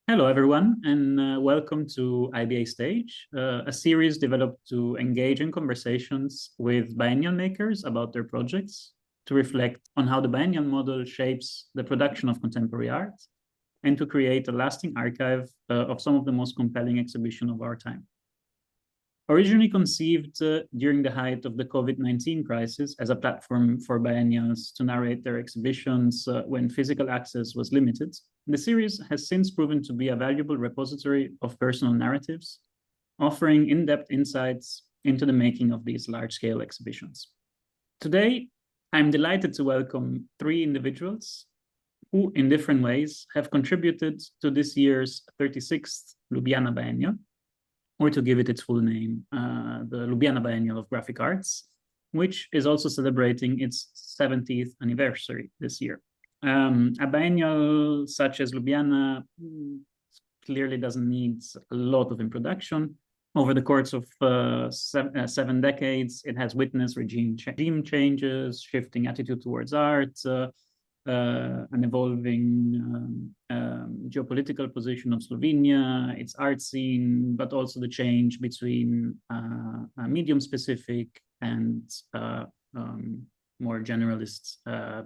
Hello, everyone, and welcome to IBA Stage, a series developed to engage in conversations with biennial makers about their projects, to reflect on how the biennial model shapes the production of contemporary art, and to create a lasting archive of some of the most compelling exhibitions of our time. Originally conceived during the height of the COVID-19 crisis as a platform for biennials to narrate their exhibitions when physical access was limited, the series has since proven to be a valuable repository of personal narratives, offering in-depth insights into the making of these large-scale exhibitions. Today, I'm delighted to welcome three individuals who, in different ways, have contributed to this year's 36th Ljubljana Biennial, or to give it its full name, the Ljubljana Biennial of Graphic Arts, which is also celebrating its 70th anniversary this year. A biennial such as Ljubljana clearly doesn't need a lot of introduction. Over the course of 7 decades, it has witnessed regime changes, shifting attitude towards art, an evolving geopolitical position of Slovenia, its art scene, but also the change between a medium-specific and more generalist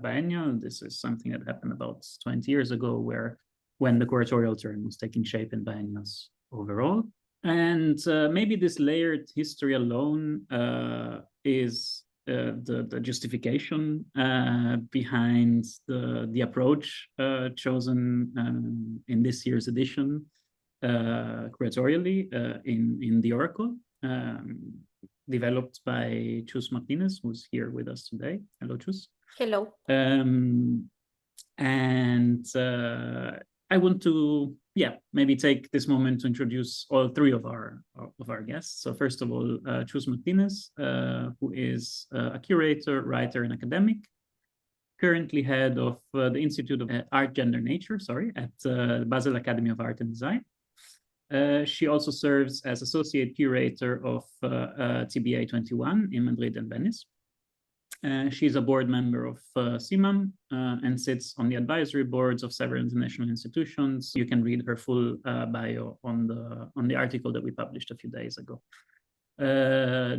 biennial. This is something that happened about 20 years ago, when the curatorial turn was taking shape in biennials overall. And maybe this layered history alone is the justification behind the approach chosen in this year's edition curatorially in the Oracle, developed by Chus Martinez, who's here with us today. Hello, Chus. Hello. I want to, maybe take this moment to introduce all three of our guests. So first of all, Chus Martinez, who is a curator, writer, and academic, currently head of the Institute of Art, Gender, Nature, at the Basel Academy of Art and Design. She also serves as associate curator of TBA 21 in Madrid and Venice. She's a board member of CIMAM and sits on the advisory boards of several international institutions. You can read her full bio on the article that we published a few days ago.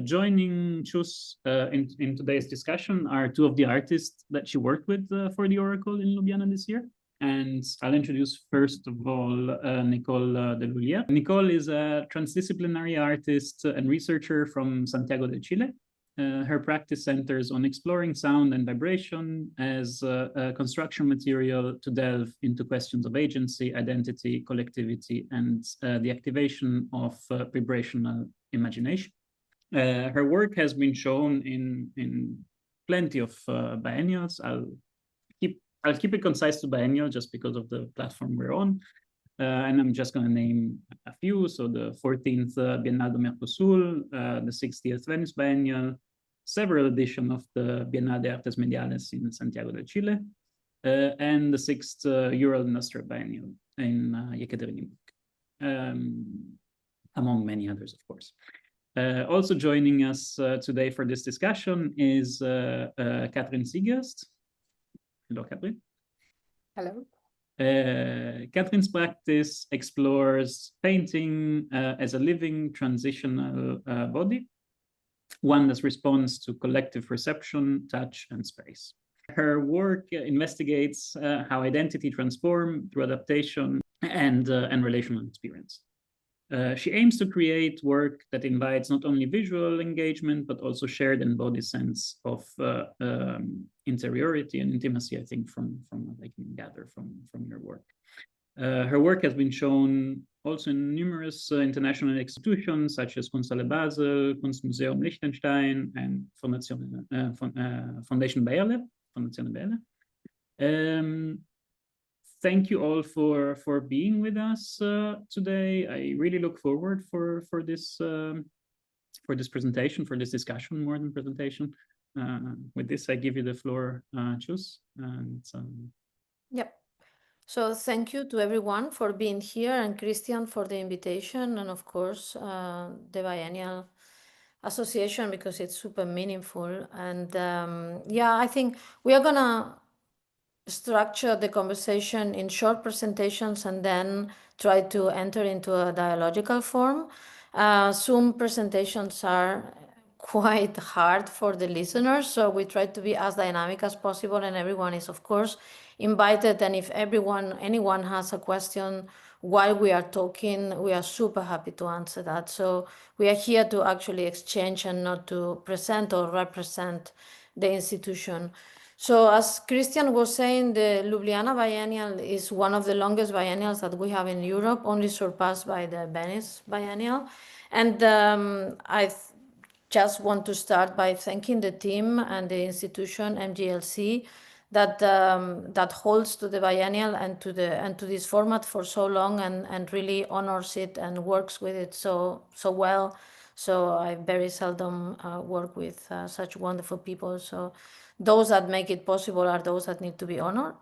Joining Chus in today's discussion are two of the artists that she worked with for the Oracle in Ljubljana this year. And I'll introduce first of all Nicole de Lulia. Nicole is a transdisciplinary artist and researcher from Santiago de Chile. Her practice centers on exploring sound and vibration as a construction material to delve into questions of agency, identity, collectivity, and the activation of vibrational imagination. Her work has been shown in plenty of biennials. I'll keep it concise to biennial just because of the platform we're on. And I'm just going to name a few. So the 14th Biennale do Mercosul, the 60th Venice Biennial, several editions of the Biennale de Artes Mediales in Santiago de Chile, and the 6th Ural Industrial Biennial in Yekaterinburg, among many others, of course. Also joining us today for this discussion is Kathrin Siegrist. Hello, Kathrin. Hello. Kathrin's practice explores painting as a living transitional body, one that responds to collective perception, touch, and space. Her work investigates how identity transforms through adaptation and relational experience. She aims to create work that invites not only visual engagement, but also shared embodied sense of interiority and intimacy, I think, from what I can gather from your work. Her work has been shown also in numerous international institutions, such as Kunsthalle Basel, Kunstmuseum Liechtenstein, and Foundation Biennale. Thank you all for being with us today. I really look forward for this presentation, for this discussion, more than presentation. With this, I give you the floor, Chus. Yep. So thank you to everyone for being here, and Christian for the invitation, and of course the Biennial Association, because it's super meaningful. And I think we are gonna structure the conversation in short presentations and then try to enter into a dialogical form. Zoom presentations are quite hard for the listeners, so we try to be as dynamic as possible, and everyone is, of course, invited. And if anyone has a question while we are talking, we are super happy to answer that. So we are here to actually exchange and not to present or represent the institution. So as Christian was saying, the Ljubljana Biennial is one of the longest biennials that we have in Europe, only surpassed by the Venice Biennial. And I just want to start by thanking the team and the institution MGLC that holds to the biennial and to this format for so long, and really honors it and works with it so well. So I very seldom work with such wonderful people. So those that make it possible are those that need to be honored.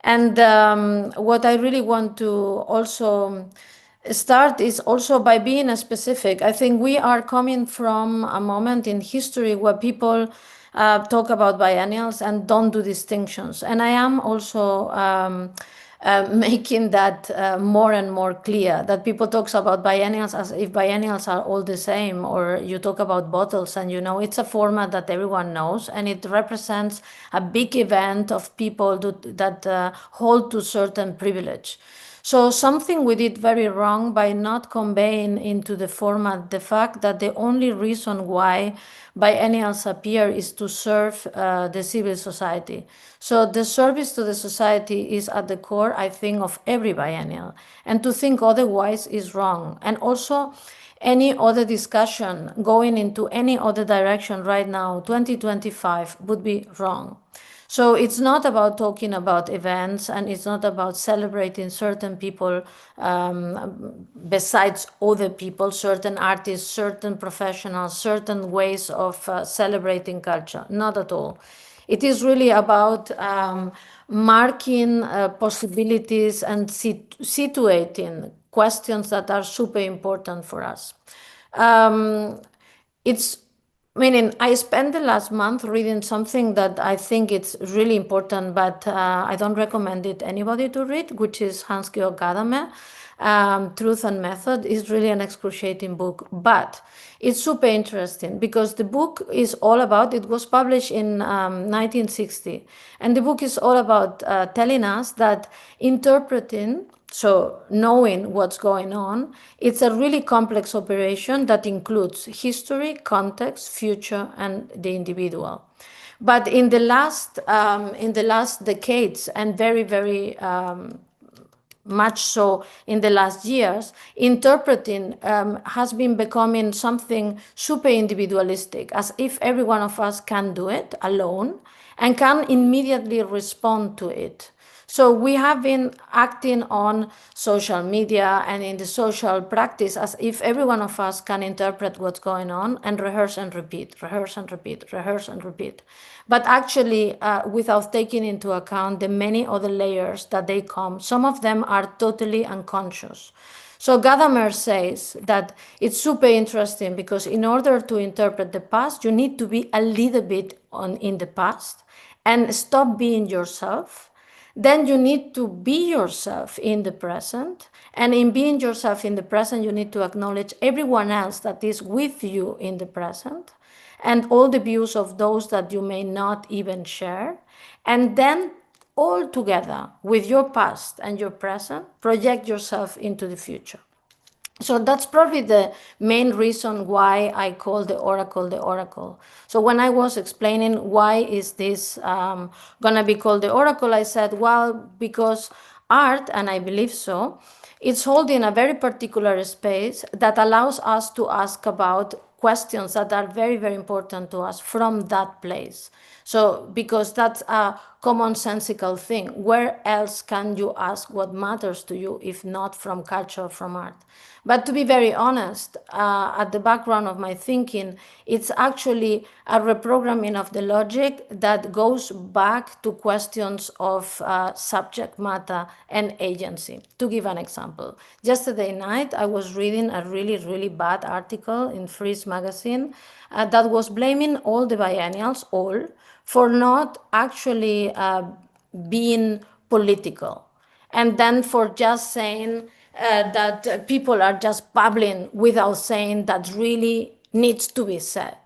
And what I really want to also start is also by being specific. I think we are coming from a moment in history where people talk about biennials and don't do distinctions. And I am also making that more and more clear, that people talk about biennials as if biennials are all the same, or you talk about bottles and it's a format that everyone knows, and it represents a big event of people that hold to certain privilege. So something we did very wrong by not conveying into the format the fact that the only reason why biennials appear is to serve the civil society. So the service to the society is at the core, I think, of every biennial. And to think otherwise is wrong. And also, any other discussion going into any other direction right now, 2025, would be wrong. So it's not about talking about events, and it's not about celebrating certain people besides other people, certain artists, certain professionals, certain ways of celebrating culture. Not at all. It is really about marking possibilities and situating questions that are super important for us. It's Meaning, I spent the last month reading something that I think it's really important, but I don't recommend it anybody to read, which is Hans-Georg Gadamer. Truth and Method is really an excruciating book, but it's super interesting because the book is all about, it was published in 1960, and the book is all about telling us that interpreting, so knowing what's going on, it's a really complex operation that includes history, context, future, and the individual. But in the last decades, and very much so in the last years, interpreting has been becoming something super individualistic, as if every one of us can do it alone and can immediately respond to it. So we have been acting on social media and in the social practice as if every one of us can interpret what's going on and rehearse and repeat, rehearse and repeat, rehearse and repeat. But actually, without taking into account the many other layers that they come, some of them are totally unconscious. So Gadamer says that it's super interesting because in order to interpret the past, you need to be a little bit in the past and stop being yourself. Then you need to be yourself in the present. And in being yourself in the present, you need to acknowledge everyone else that is with you in the present and all the views of those that you may not even share. And then all together with your past and your present, project yourself into the future. So that's probably the main reason why I call the oracle. So when I was explaining why is this gonna be called the oracle, I said, well, because art, and I believe so, it's holding a very particular space that allows us to ask about questions that are very important to us from that place. So because that's a commonsensical thing, where else can you ask what matters to you if not from culture, from art? But to be very honest, at the background of my thinking, it's actually a reprogramming of the logic that goes back to questions of subject matter and agency. To give an example, yesterday night I was reading a really bad article in Freeze magazine that was blaming all the biennials, all, for not actually being political. And then for just saying that people are just babbling without saying that really needs to be said.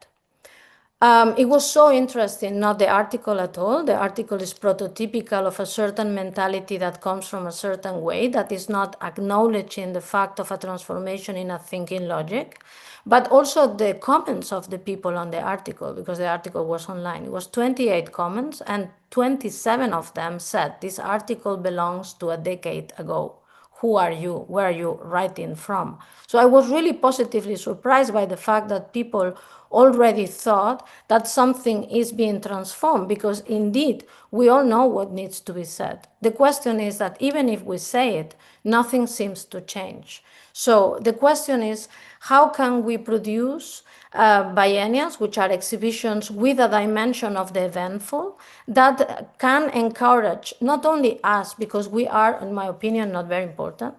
It was so interesting, not the article at all. The article is prototypical of a certain mentality that comes from a certain way that is not acknowledging the fact of a transformation in a thinking logic, but also the comments of the people on the article, because the article was online. It was 28 comments, and 27 of them said this article belongs to a decade ago. Who are you? Where are you writing from? So I was really positively surprised by the fact that people already thought that something is being transformed, because indeed we all know what needs to be said. The question is that even if we say it, nothing seems to change. So the question is, how can we produce biennials, which are exhibitions with a dimension of the eventful, that can encourage not only us, because we are, in my opinion, not very important.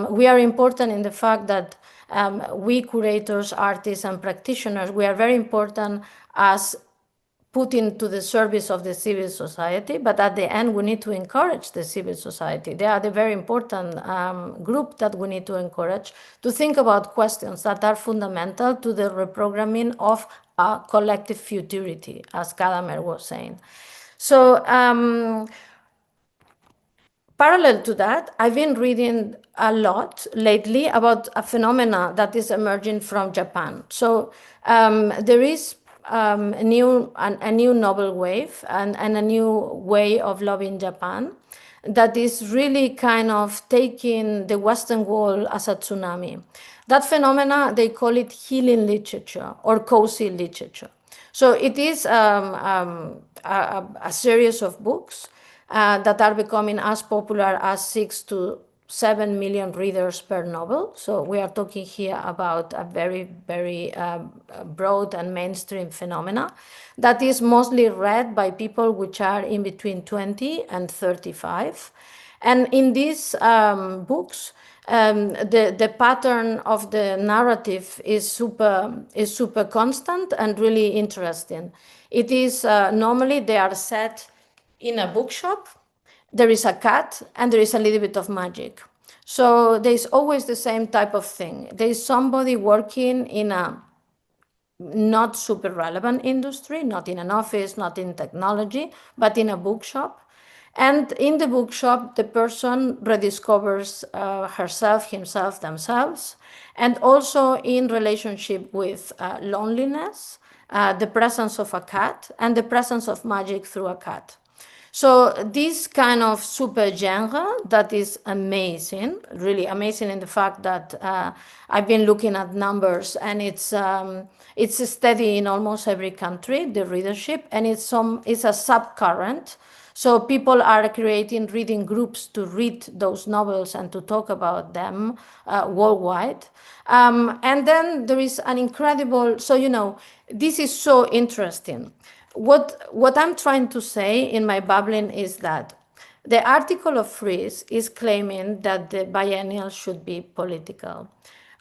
We are important in the fact that we curators, artists, and practitioners, we are very important as put into the service of the civil society, but at the end we need to encourage the civil society. They are the very important group that we need to encourage to think about questions that are fundamental to the reprogramming of a collective futurity, as Gadamer was saying. So parallel to that, I've been reading a lot lately about a phenomena that is emerging from Japan. So there is a new novel wave and a new way of loving Japan that is really kind of taking the Western world as a tsunami. That phenomena, they call it healing literature or cozy literature. So it is a series of books that are becoming as popular as 6 to 7 million readers per novel. So we are talking here about a very, very broad and mainstream phenomena that is mostly read by people which are in between 20 and 35. And in these books, the pattern of the narrative is super constant and really interesting. It is normally they are set in a bookshop. There is a cat and there is a little bit of magic. So there's always the same type of thing. There is somebody working in a not super relevant industry, not in an office, not in technology, but in a bookshop. And in the bookshop, the person rediscovers herself, himself, themselves, and also in relationship with loneliness, the presence of a cat, and the presence of magic through a cat. So this kind of super genre that is amazing, really amazing in the fact that I've been looking at numbers, and it's steady in almost every country, the readership, and it's a subcurrent. So people are creating reading groups to read those novels and to talk about them worldwide. And then there is an incredible, so, this is so interesting. What I'm trying to say in my babbling is that the article of Fries is claiming that the biennial should be political.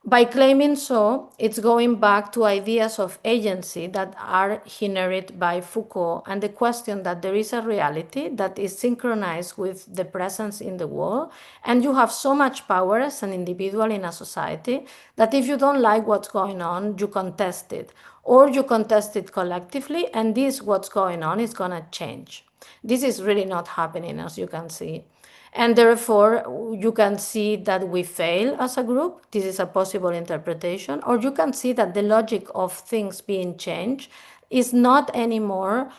By claiming so, it's going back to ideas of agency that are inherited by Foucault, and the question that there is a reality that is synchronized with the presence in the world, and you have so much power as an individual in a society that if you don't like what's going on, you contest it, or you contest it collectively, and this what's going on is going to change. This is really not happening, as you can see. And therefore, you can see that we fail as a group. This is a possible interpretation. Or you can see that the logic of things being changed is not anymore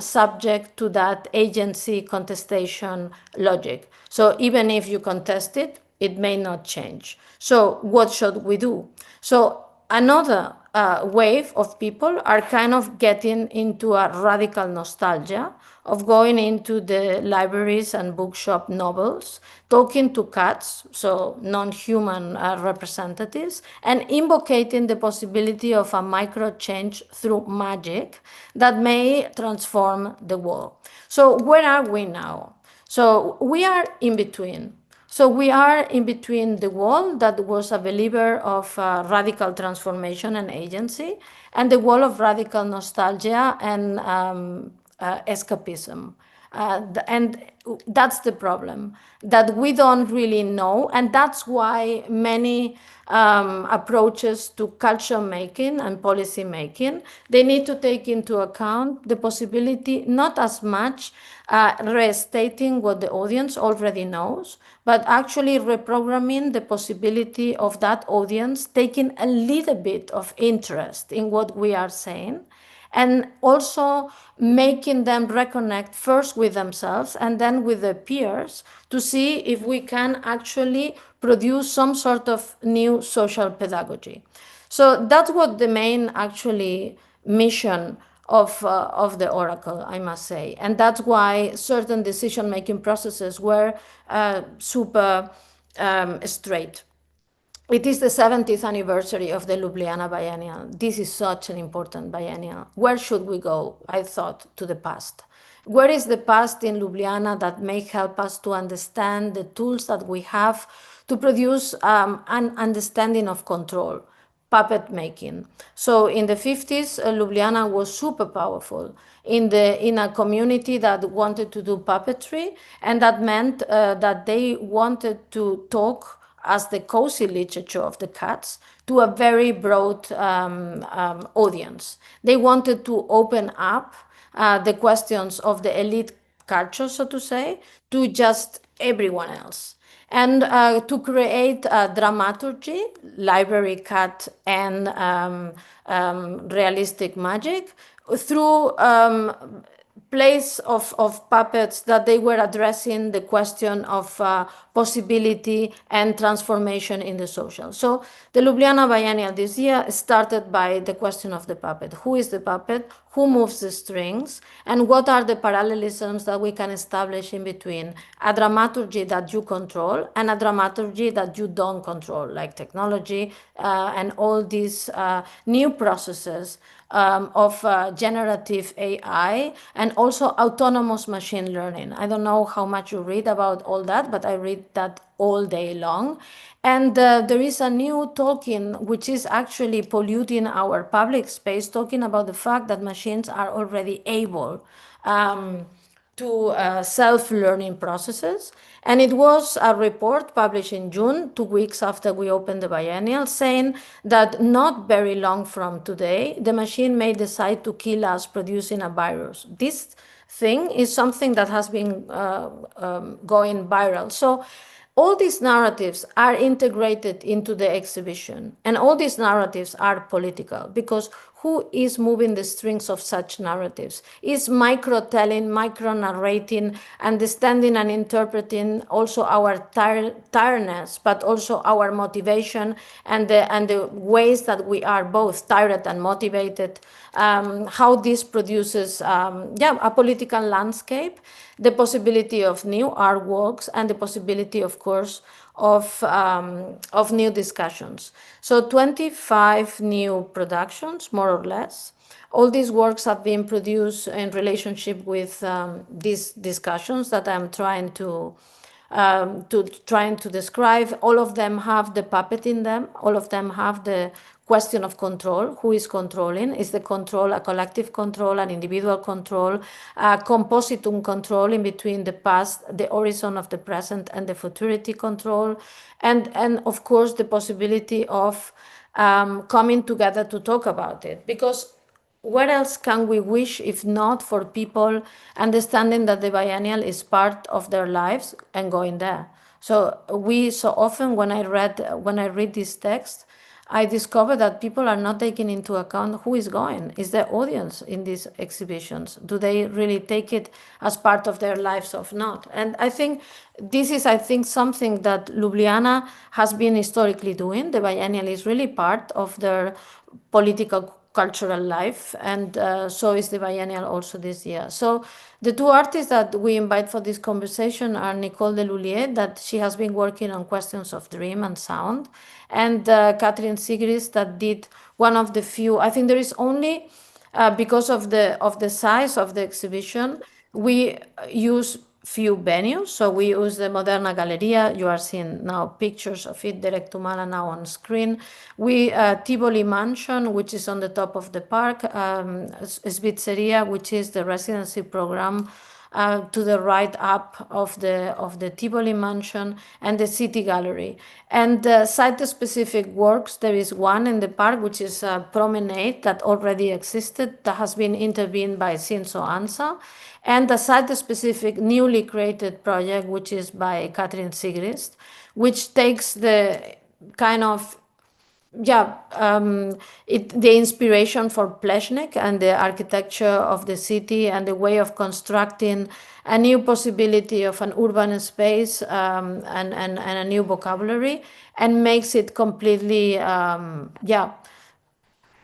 subject to that agency contestation logic. So even if you contest it, it may not change. So what should we do? So another wave of people are kind of getting into a radical nostalgia of going into the libraries and bookshop novels, talking to cats, so non-human representatives, and invocating the possibility of a micro change through magic that may transform the world. So where are we now? So we are in between. So we are in between the wall that was a believer of radical transformation and agency, and the wall of radical nostalgia and escapism. And that's the problem, that we don't really know. And that's why many approaches to culture making and policy making, they need to take into account the possibility, not as much restating what the audience already knows, but actually reprogramming the possibility of that audience taking a little bit of interest in what we are saying, and also making them reconnect first with themselves and then with their peers to see if we can actually produce some sort of new social pedagogy. So that's what the main actually mission of the Oracle, I must say. And that's why certain decision-making processes were super straight. It is the 70th anniversary of the Ljubljana Biennial. This is such an important biennial. Where should we go? I thought to the past. Where is the past in Ljubljana that may help us to understand the tools that we have to produce an understanding of control, puppet making? So in the 50s, Ljubljana was super powerful in a community that wanted to do puppetry, and that meant that they wanted to talk as the cozy literature of the cats to a very broad audience. They wanted to open up the questions of the elite culture, so to say, to just everyone else. And to create dramaturgy, library cat, and realistic magic through place of puppets that they were addressing the question of possibility and transformation in the social. So the Ljubljana Biennial this year started by the question of the puppet. Who is the puppet? Who moves the strings? And what are the parallelisms that we can establish in between a dramaturgy that you control and a dramaturgy that you don't control, like technology and all these new processes of generative AI and also autonomous machine learning. I don't know how much you read about all that, but I read that all day long. And there is a new talking which is actually polluting our public space, talking about the fact that machines are already able to self-learning processes. And it was a report published in June, 2 weeks after we opened the biennial, saying that not very long from today, the machine may decide to kill us producing a virus. This thing is something that has been going viral. So all these narratives are integrated into the exhibition, and all these narratives are political, because who is moving the strings of such narratives? Is micro-telling, micro-narrating, understanding and interpreting also our tiredness, but also our motivation and the ways that we are both tired and motivated, how this produces a political landscape, the possibility of new artworks, and the possibility, of course, of new discussions. So 25 new productions, more or less. All these works have been produced in relationship with these discussions that I'm trying to describe. All of them have the puppet in them. All of them have the question of control. Who is controlling? Is the control a collective control, an individual control, a compositum control in between the past, the horizon of the present, and the futurity control? And of course, the possibility of coming together to talk about it. Because where else can we wish if not for people understanding that the biennial is part of their lives and going there? So often when I read this text, I discover that people are not taking into account who is going. Is the audience in these exhibitions? Do they really take it as part of their lives or not? And I think this is, something that Ljubljana has been historically doing. The biennial is really part of their political cultural life, and so is the biennial also this year. So the two artists that we invite for this conversation are Nicole Deloulier, that she has been working on questions of dream and sound, and Kathrin Siegrist, that did one of the few. I think there is only because of the size of the exhibition, we use few venues. So we use the Moderna Galleria. You are seeing now pictures of it, direct to Mala now on screen. We Tivoli Mansion, which is on the top of the park, Svitzeria, which is the residency program to the right up of the Tivoli Mansion and the City Gallery. And site-specific works, there is one in the park, which is a promenade that already existed, that has been intervened by Shinzo Ansa, and a site-specific newly created project, which is by Kathrin Siegrist, which takes the kind of the inspiration for Pleshnik and the architecture of the city and the way of constructing a new possibility of an urban space and a new vocabulary, and makes it completely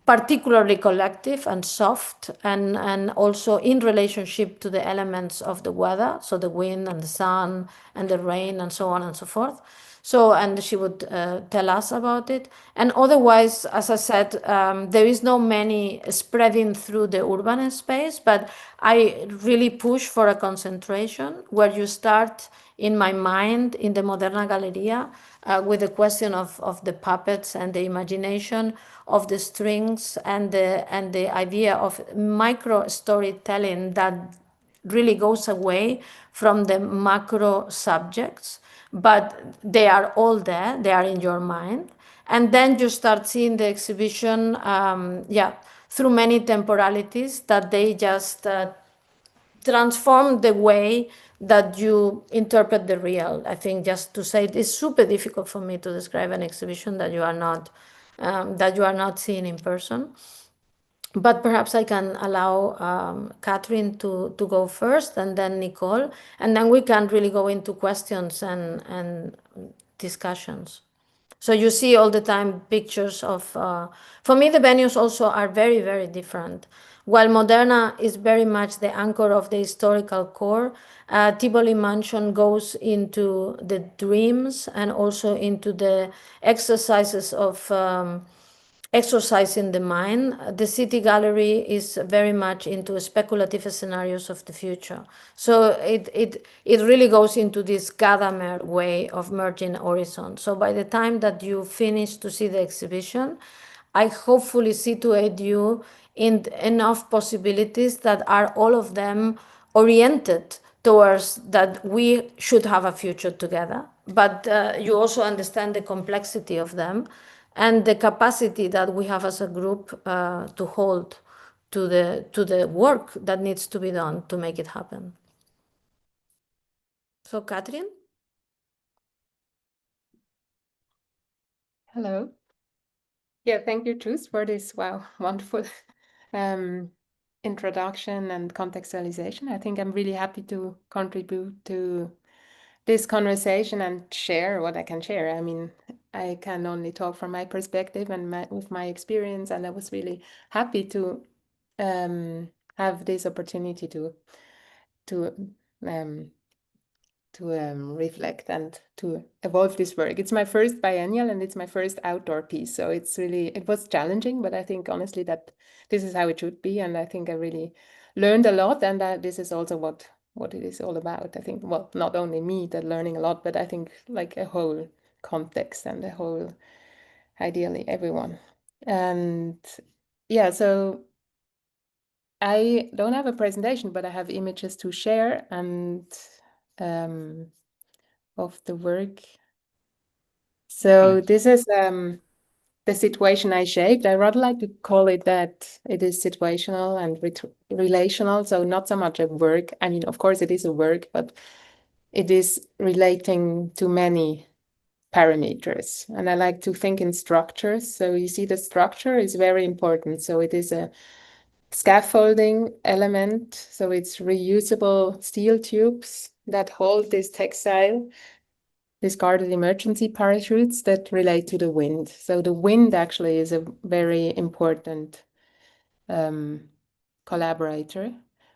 particularly collective and soft, and also in relationship to the elements of the weather, so the wind and the sun and the rain and so on and so forth. So, and she would tell us about it. And otherwise, as I said, there is no many spreading through the urban space, but I really push for a concentration where you start, in my mind, in the Moderna Galleria, with the question of the puppets and the imagination of the strings and the idea of micro storytelling that really goes away from the macro subjects, but they are all there, they are in your mind. And then you start seeing the exhibition, through many temporalities that they just transform the way that you interpret the real. I think, just to say, it's super difficult for me to describe an exhibition that you are not seeing in person. But perhaps I can allow Kathrin to go first, and then Nicole, and then we can really go into questions and discussions. So you see all the time pictures of, for me, the venues also are very, very different. While Moderna is very much the anchor of the historical core, Tivoli Mansion goes into the dreams and also into the exercises of exercising the mind. The City Gallery is very much into speculative scenarios of the future. So it really goes into this Gadamer way of merging horizons. So by the time that you finish to see the exhibition, I hopefully situate you in enough possibilities that are all of them oriented towards that we should have a future together. But you also understand the complexity of them and the capacity that we have as a group to hold to the work that needs to be done to make it happen. So, Kathrin? Hello. Yeah, thank you, Chus, for this wonderful introduction and contextualization. I think I'm really happy to contribute to this conversation and share what I can share. I mean, I can only talk from my perspective and with my experience, and I was really happy to have this opportunity to reflect and to evolve this work. It's my first biennial and it's my first outdoor piece. So it was challenging, but I think honestly that this is how it should be. And I think I really learned a lot, and that this is also what it is all about. I think, well, not only me that learning a lot, but I think like a whole context and a whole, ideally everyone. And yeah, so I don't have a presentation, but I have images to share and of the work. So this is the situation I shaped. I rather like to call it that it is situational and relational. So not so much a work. I mean, of course it is a work, but it is relating to many parameters. And I like to think in structures. So you see the structure is very important. So it is a scaffolding element. So it's reusable steel tubes that hold this textile discarded emergency parachutes that relate to the wind. So the wind actually is a very important collaborator.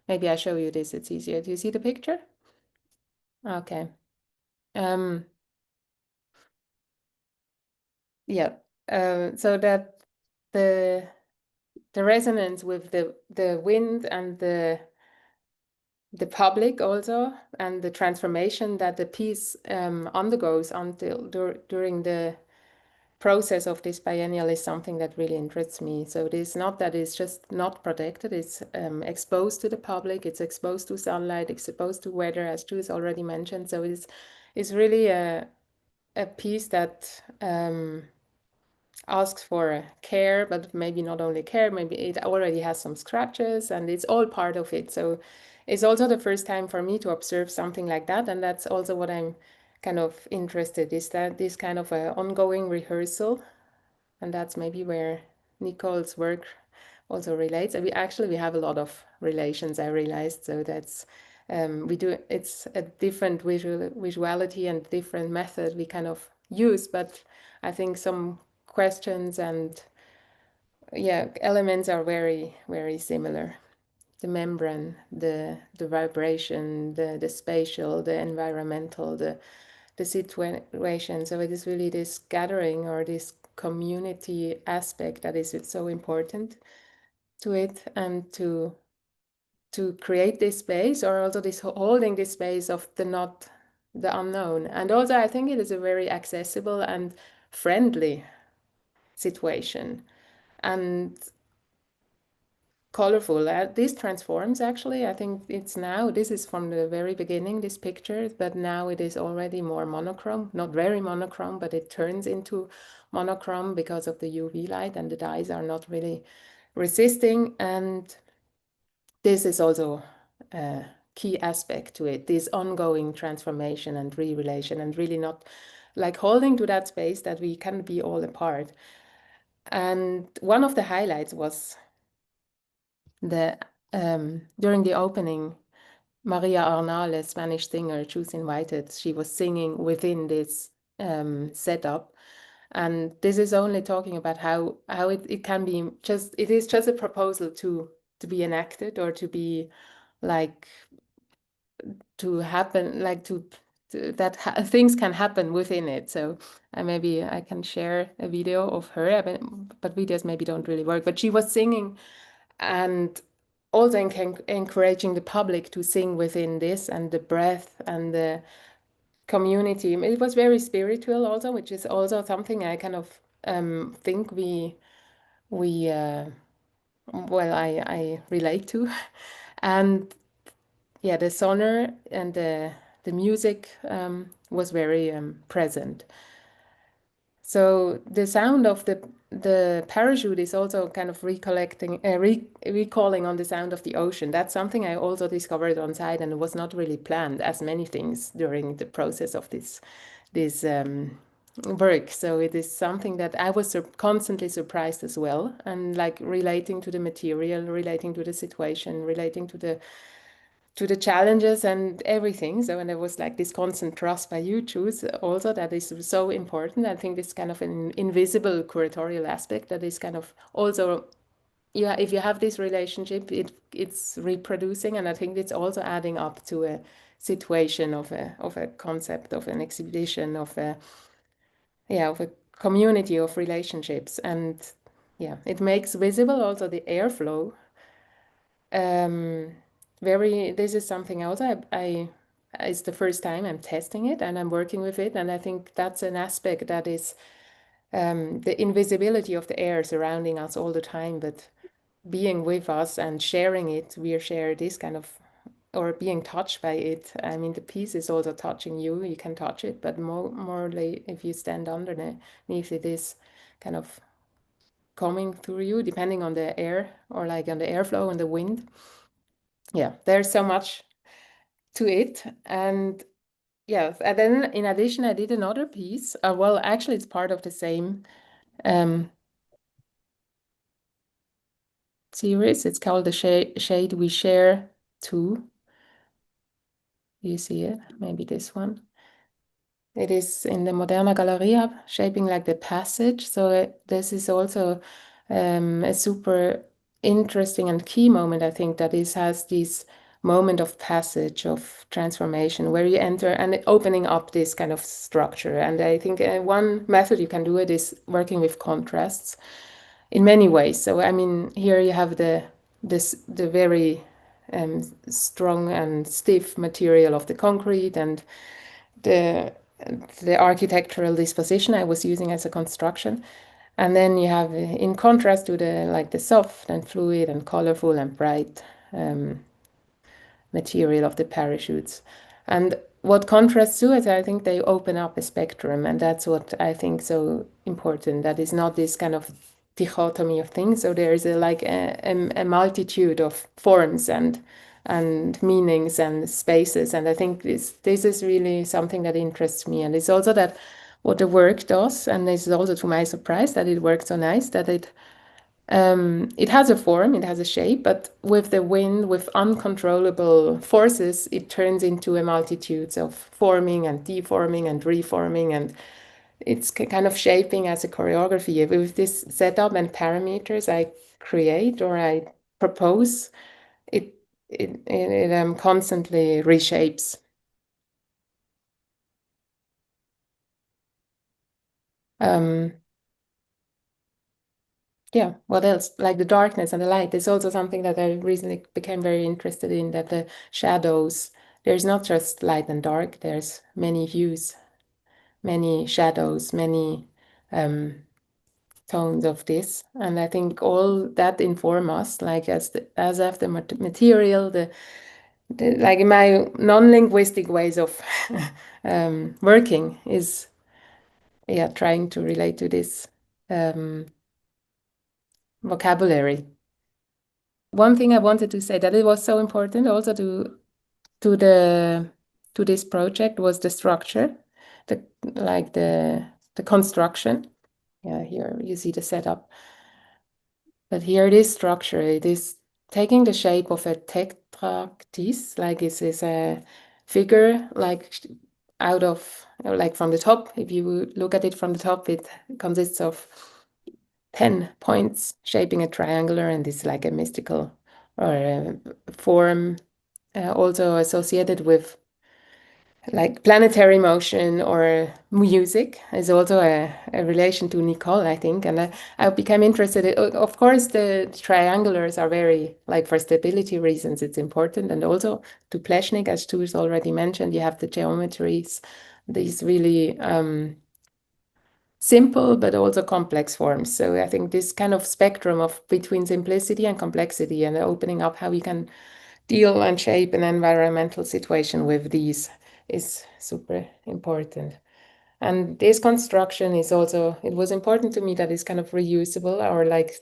Maybe I show you this, it's easier. Do you see the picture? Okay. Yeah. So that the resonance with the wind and the public also, and the transformation that the piece undergoes during the process of this biennial is something that really interests me. So it is not that it's just not protected, it's exposed to the public, it's exposed to sunlight, exposed to weather, as Chus already mentioned. So it's really a piece that asks for care, but maybe not only care, maybe it already has some scratches and it's all part of it. So it's also the first time for me to observe something like that. And that's also what I'm kind of interested, is that this kind of an ongoing rehearsal. And that's maybe where Nicole's work also relates. And we have a lot of relations, I realized. So that's it's a different visuality and different method we kind of use, but I think some questions and elements are very, very similar. The membrane, the vibration, the spatial, the environmental, the situation. So it is really this gathering or this community aspect that is so important to it, and to create this space, or also this holding this space of the unknown. And also I think it is a very accessible and friendly situation and colorful. This transforms, actually. I think this is from the very beginning, this picture, but now it is already more monochrome, not very monochrome, but it turns into monochrome because of the UV light, and the dyes are not really resisting. And this is also a key aspect to it, this ongoing transformation and re-relation, and really not like holding to that space that we can be all apart. And one of the highlights was during the opening, Maria Arnal, a Spanish singer, Chus invited, she was singing within this setup. And this is only talking about how it can be it is just a proposal to be enacted, or to be like, to happen, like that things can happen within it. So maybe I can share a video of her, but videos maybe don't really work. But she was singing, and also encouraging the public to sing within this, and the breath and the community. It was very spiritual also, which is also something I kind of think I relate to. And yeah, the sonor and the music was very present. So the sound of the parachute is also kind of recalling on the sound of the ocean. That's something I also discovered on site, and it was not really planned, as many things during the process of this work. So it is something that I was constantly surprised as well, and like relating to the material, relating to the situation, relating to the challenges and everything. So, and there was like this constant trust by you, Chus, also, that is so important. I think this kind of an invisible curatorial aspect that is kind of also, yeah, if you have this relationship, it's reproducing, and I think it's also adding up to a situation of a concept, of an exhibition, of a community of relationships. And yeah, it makes visible also the airflow. This is something else it's the first time I'm testing it, and I'm working with it, and I think that's an aspect that is the invisibility of the air surrounding us all the time, but being with us and sharing it, we share this kind of, or being touched by it. I mean, the piece is also touching you. You can touch it, but morely, if you stand underneath it, is kind of coming through you, depending on the air, or like on the airflow and the wind. Yeah, there's so much to it. And yeah, and then in addition, I did another piece. Well, actually, it's part of the same series. It's called The Shade We Share 2. You see it? Maybe this one. It is in the Moderna Galleria, shaping like the passage. So this is also a super interesting and key moment, I think, that has this moment of passage, of transformation, where you enter and opening up this kind of structure. And I think one method you can do it is working with contrasts in many ways. So I mean, here you have the very strong and stiff material of the concrete, and the the architectural disposition I was using as a construction. And then you have, in contrast to the soft and fluid and colorful and bright material of the parachutes. And what contrasts to it, I think they open up a spectrum, and that's what I think so important. That is not this kind of dichotomy of things. So there is a multitude of forms and meanings and spaces. And I think this is really something that interests me. And it's also that what the work does, and this is also to my surprise that it works so nice, that it has a form, it has a shape, but with the wind, with uncontrollable forces, it turns into a multitude of forming and deforming and reforming, and it's kind of shaping as a choreography. With this setup and parameters I create or I propose, it constantly reshapes. Yeah, what else? Like the darkness and the light is also something that I recently became very interested in, that the shadows, there's not just light and dark, there's many hues, many shadows, many tones of this. And I think all that inform us, like as of the material, like in my non-linguistic ways of working is, yeah, trying to relate to this vocabulary. One thing I wanted to say that it was so important also to this project was the structure, the construction. Yeah, here you see the setup. But here it is structure. It is taking the shape of a tetractys, like this is a figure like out of, like from the top. If you look at it from the top, it consists of 10 points shaping a triangular, and it's like a mystical or a form also associated with like planetary motion or music is also a relation to Nicole, I think. And I became interested of course, the triangulars are very, like for stability reasons, it's important. And also to Pleshnik, as Chus already mentioned, you have the geometries, these really simple but also complex forms. So I think this kind of spectrum of between simplicity and complexity and opening up how we can deal and shape an environmental situation with these is super important. And this construction is also, it was important to me that it's kind of reusable, or like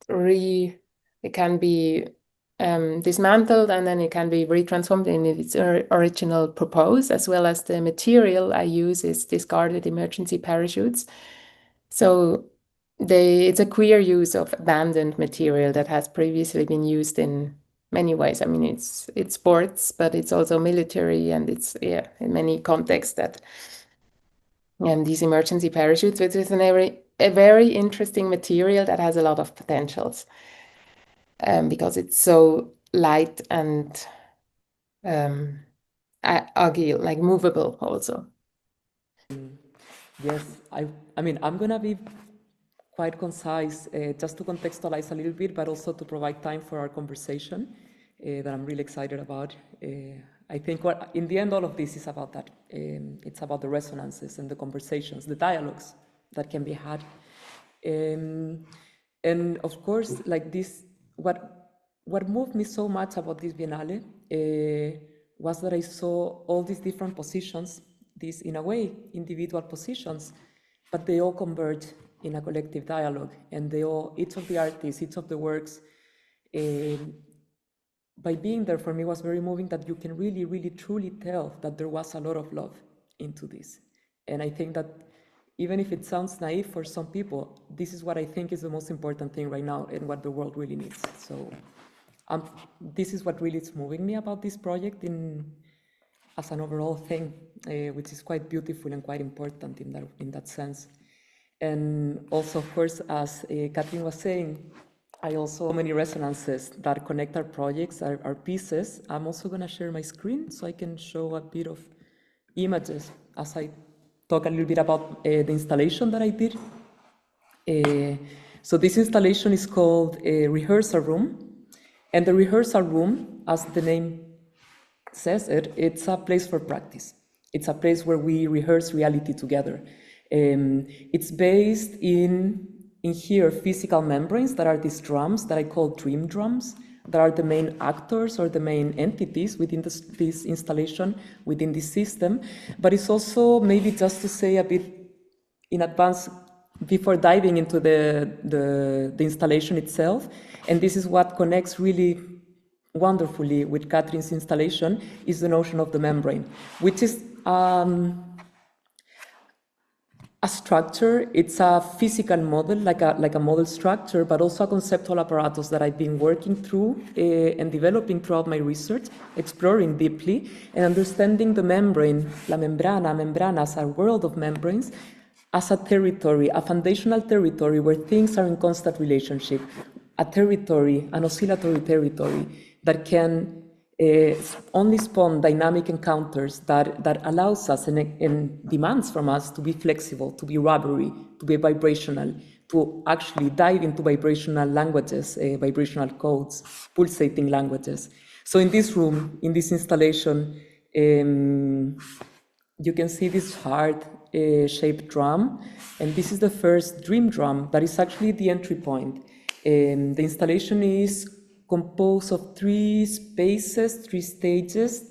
it can be dismantled and then it can be retransformed in its original purpose, as well as the material I use is discarded emergency parachutes. So it's a queer use of abandoned material that has previously been used in many ways. I mean, it's sports, but it's also military, and it's, yeah, in many contexts that these emergency parachutes, which is a very interesting material that has a lot of potentials because it's so light and agile, like movable also. Yes, I mean, I'm gonna be quite concise, just to contextualize a little bit, but also to provide time for our conversation that I'm really excited about. I think in the end, all of this is about that. It's about the resonances and the conversations, the dialogues that can be had. And of course, like this, what moved me so much about this Biennale was that I saw all these different positions, these, in a way, individual positions, but they all converge in a collective dialogue, and each of the artists, each of the works, by being there for me was very moving, that you can really, really, truly tell that there was a lot of love into this. And I think that even if it sounds naive for some people, this is what I think is the most important thing right now and what the world really needs. So this is what really is moving me about this project as an overall thing, which is quite beautiful and quite important in that sense. And also, of course, as Kathrin was saying, I also many resonances that connect our projects, our pieces. I'm also going to share my screen so I can show a bit of images as I talk a little bit about the installation that I did. So this installation is called a rehearsal room. And the rehearsal room, as the name says it, it's a place for practice. It's a place where we rehearse reality together. It's based in here physical membranes that are these drums that I call dream drums, that are the main actors or the main entities within this installation, within this system. But it's also, maybe just to say a bit in advance, before diving into the installation itself, and this is what connects really wonderfully with Kathrin's installation, is the notion of the membrane, which is a structure. It's a physical model, like a model structure, but also a conceptual apparatus that I've been working through and developing throughout my research, exploring deeply and understanding the membrane, la membrana as a world of membranes, as a territory, a foundational territory where things are in constant relationship, a territory, an oscillatory territory that can only spawn dynamic encounters that allows us and demands from us to be flexible, to be rubbery, to be vibrational, to actually dive into vibrational languages, vibrational codes, pulsating languages. So in this room, in this installation, you can see this heart-shaped drum, and this is the first dream drum that is actually the entry point. The installation is composed of 3 spaces, 3 stages.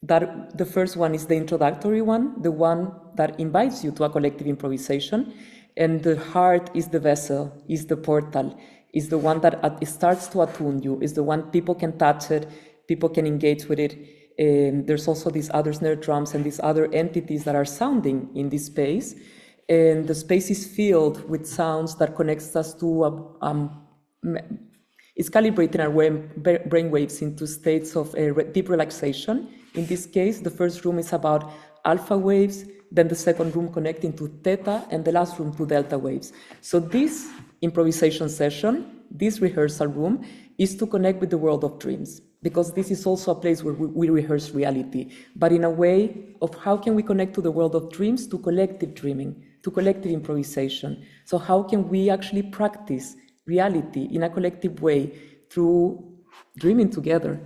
That the first one is the introductory one, the one that invites you to a collective improvisation, and the heart is the vessel, is the portal, is the one that it starts to attune you, is the one people can touch it, people can engage with it. There's also these other snare drums and these other entities that are sounding in this space, and the space is filled with sounds that connects us to it's calibrating our brain waves into states of deep relaxation. In this case, the first room is about alpha waves, then the second room connecting to theta, and the last room to delta waves. So this improvisation session, this rehearsal room, is to connect with the world of dreams, because this is also a place where we rehearse reality, but in a way of how can we connect to the world of dreams, to collective dreaming, to collective improvisation. So how can we actually practice reality in a collective way through dreaming together,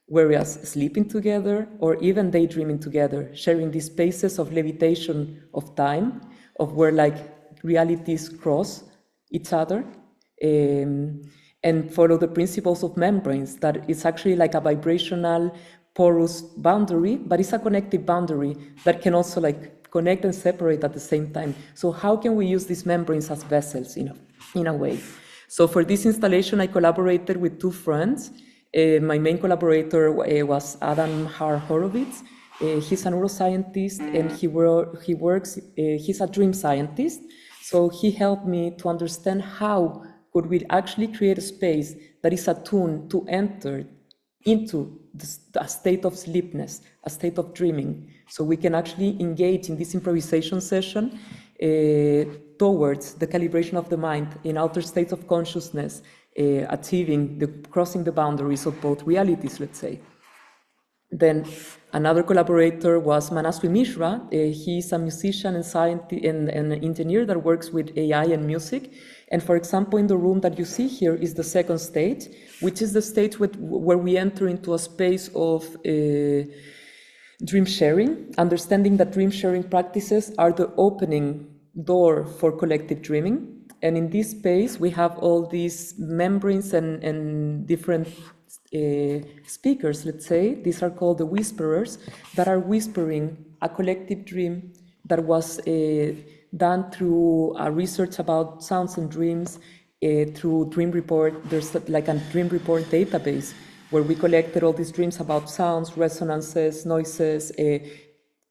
whereas sleeping together or even daydreaming together, sharing these spaces of levitation of time, of where like realities cross each other, and follow the principles of membranes, that it's actually like a vibrational porous boundary, but it's a connective boundary that can also like connect and separate at the same time. So how can we use these membranes as vessels in a way? So for this installation, I collaborated with 2 friends. My main collaborator was Adam Horowitz. He's a neuroscientist, and he's a dream scientist. So he helped me to understand how could we actually create a space that is attuned to enter into a state of sleepness, a state of dreaming. So we can actually engage in this improvisation session towards the calibration of the mind in outer states of consciousness, crossing the boundaries of both realities, let's say. Then another collaborator was Manaswi Mishra. He's a musician and scientist and an engineer that works with AI and music. And for example, in the room that you see here is the second stage, which is the stage where we enter into a space of dream sharing, understanding that dream sharing practices are the opening door for collective dreaming. And in this space, we have all these membranes and different speakers, let's say. These are called the whisperers, that are whispering a collective dream that was done through research about sounds and dreams, through Dream Report. There's like a Dream Report database where we collected all these dreams about sounds, resonances, noises,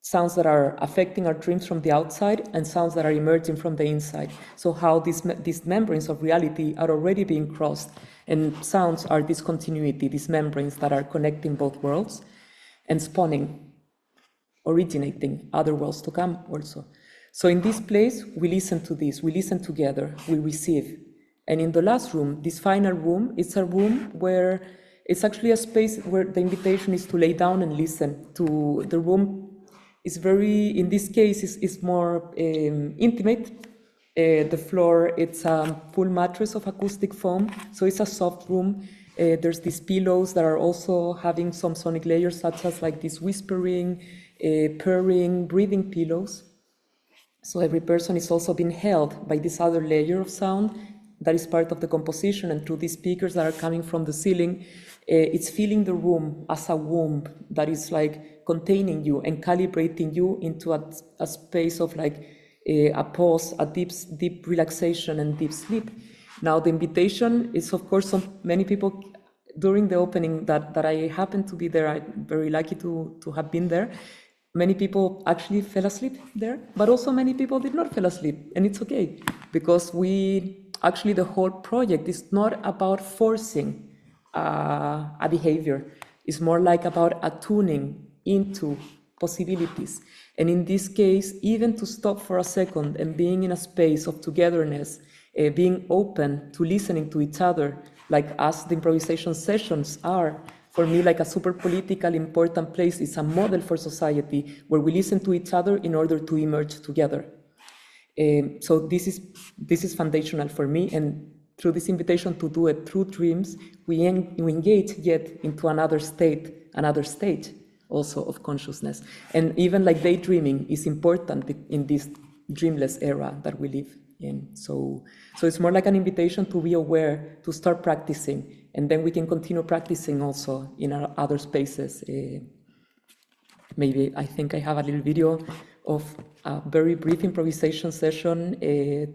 sounds that are affecting our dreams from the outside and sounds that are emerging from the inside. So how these membranes of reality are already being crossed, and sounds are this continuity, these membranes that are connecting both worlds and spawning, originating other worlds to come also. So in this place, we listen to this, we listen together, we receive. And in the last room, this final room, it's a room where it's actually a space where the invitation is to lay down and listen. To the room is very, in this case, is more intimate. The floor, it's a full mattress of acoustic foam, so it's a soft room. There's these pillows that are also having some sonic layers, such as like this whispering, purring, breathing pillows. So every person is also being held by this other layer of sound that is part of the composition, and through these speakers that are coming from the ceiling, it's filling the room as a womb that is like containing you and calibrating you into a space of like a pause, a deep relaxation and deep sleep. Now the invitation is, of course, many people during the opening that I happened to be there. I'm very lucky to have been there. Many people actually fell asleep there, but also many people did not fall asleep, and it's okay, because the whole project is not about forcing a behavior. It's more like about attuning into possibilities. And in this case, even to stop for a second and being in a space of togetherness, being open to listening to each other, like as the improvisation sessions are, for me, like a super political important place. It's a model for society where we listen to each other in order to emerge together. So this is foundational for me, and through this invitation to do it through dreams, we engage yet into another stage also of consciousness. And even like daydreaming is important in this dreamless era that we live in. So it's more like an invitation to be aware, to start practicing, and then we can continue practicing also in our other spaces. Maybe I think I have a little video of a very brief improvisation session